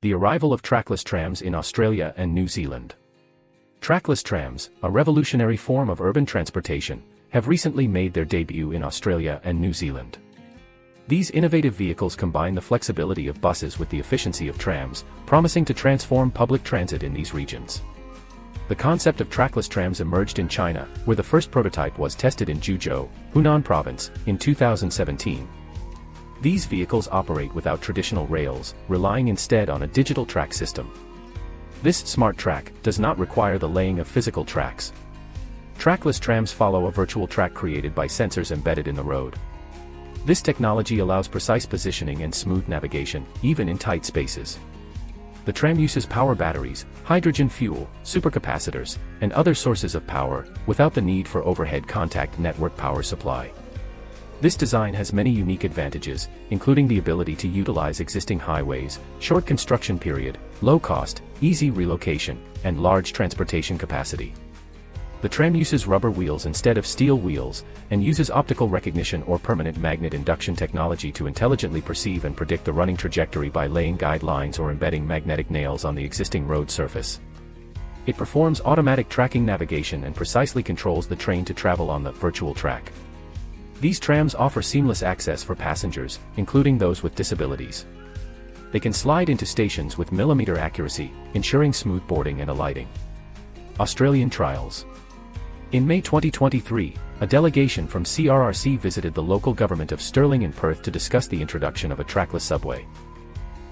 The arrival of trackless trams in Australia and New Zealand. Trackless trams, a revolutionary form of urban transportation, have recently made their debut in Australia and New Zealand. These innovative vehicles combine the flexibility of buses with the efficiency of trams, promising to transform public transit in these regions. The concept of trackless trams emerged in China, where the first prototype was tested in Zhuzhou, Hunan Province, in 2017. These vehicles operate without traditional rails, relying instead on a digital track system. This smart track does not require the laying of physical tracks. Trackless trams follow a virtual track created by sensors embedded in the road. This technology allows precise positioning and smooth navigation, even in tight spaces. The tram uses power batteries, hydrogen fuel, supercapacitors, and other sources of power, without the need for overhead contact network power supply. This design has many unique advantages, including the ability to utilize existing highways, short construction period, low cost, easy relocation, and large transportation capacity. The tram uses rubber wheels instead of steel wheels, and uses optical recognition or permanent magnet induction technology to intelligently perceive and predict the running trajectory by laying guidelines or embedding magnetic nails on the existing road surface. It performs automatic tracking navigation and precisely controls the train to travel on the virtual track. These trams offer seamless access for passengers, including those with disabilities. They can slide into stations with millimeter accuracy, ensuring smooth boarding and alighting. Australian trials. In May 2023, a delegation from CRRC visited the local government of Stirling and Perth to discuss the introduction of a trackless subway.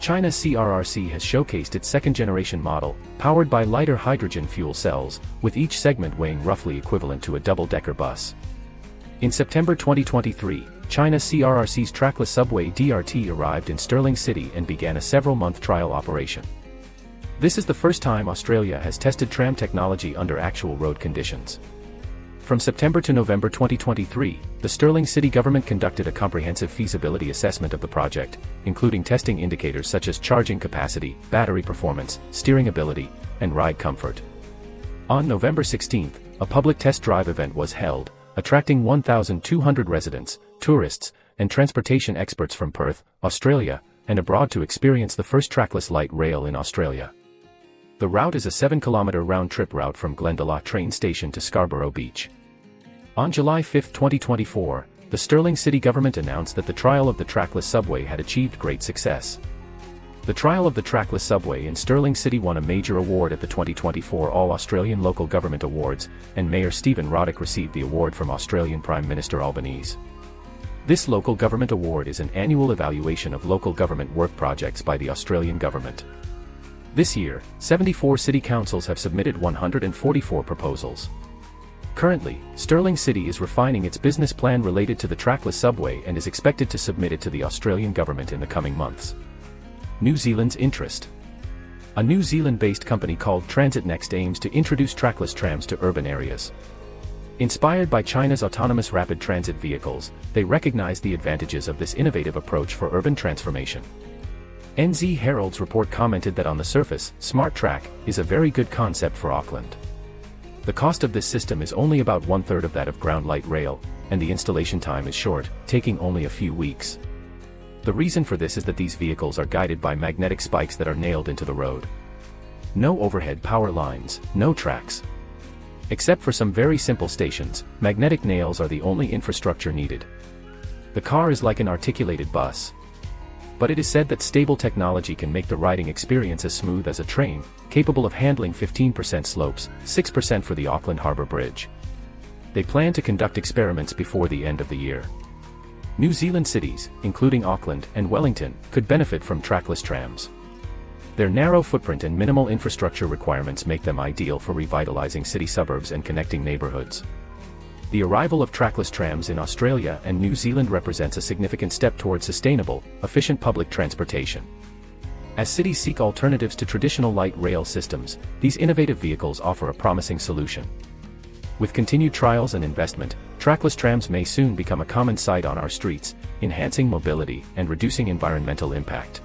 China's CRRC has showcased its second-generation model, powered by lighter hydrogen fuel cells, with each segment weighing roughly equivalent to a double-decker bus. In September 2023, China's CRRC's trackless subway DRT arrived in Stirling City and began a several-month trial operation. This is the first time Australia has tested tram technology under actual road conditions. From September to November 2023, the Stirling City government conducted a comprehensive feasibility assessment of the project, including testing indicators such as charging capacity, battery performance, steering ability, and ride comfort. On November 16, a public test drive event was held, attracting 1,200 residents, tourists, and transportation experts from Perth, Australia, and abroad to experience the first trackless light rail in Australia. The route is a 7-kilometre round-trip route from Glendalough train station to Scarborough Beach. On July 5, 2024, the Stirling City government announced that the trial of the trackless subway had achieved great success. The trial of the trackless subway in Stirling City won a major award at the 2024 All-Australian Local Government Awards, and Mayor Stephen Roddick received the award from Australian Prime Minister Albanese. This local government award is an annual evaluation of local government work projects by the Australian government. This year, 74 city councils have submitted 144 proposals. Currently, Stirling City is refining its business plan related to the trackless subway and is expected to submit it to the Australian government in the coming months. New Zealand's interest. A New Zealand-based company called Transit Next aims to introduce trackless trams to urban areas. Inspired by China's autonomous rapid transit vehicles, they recognize the advantages of this innovative approach for urban transformation. NZ Herald's report commented that on the surface, Smart Track is a very good concept for Auckland. The cost of this system is only about one-third of that of ground light rail, and the installation time is short, taking only a few weeks. The reason for this is that these vehicles are guided by magnetic spikes that are nailed into the road. No overhead power lines, no tracks. Except for some very simple stations, magnetic nails are the only infrastructure needed. The car is like an articulated bus. But it is said that stable technology can make the riding experience as smooth as a train, capable of handling 15% slopes, 6% for the Auckland Harbour Bridge. They plan to conduct experiments before the end of the year. New Zealand cities, including Auckland and Wellington, could benefit from trackless trams. Their narrow footprint and minimal infrastructure requirements make them ideal for revitalizing city suburbs and connecting neighborhoods. The arrival of trackless trams in Australia and New Zealand represents a significant step towards sustainable, efficient public transportation. As cities seek alternatives to traditional light rail systems, these innovative vehicles offer a promising solution. With continued trials and investment, trackless trams may soon become a common sight on our streets, enhancing mobility and reducing environmental impact.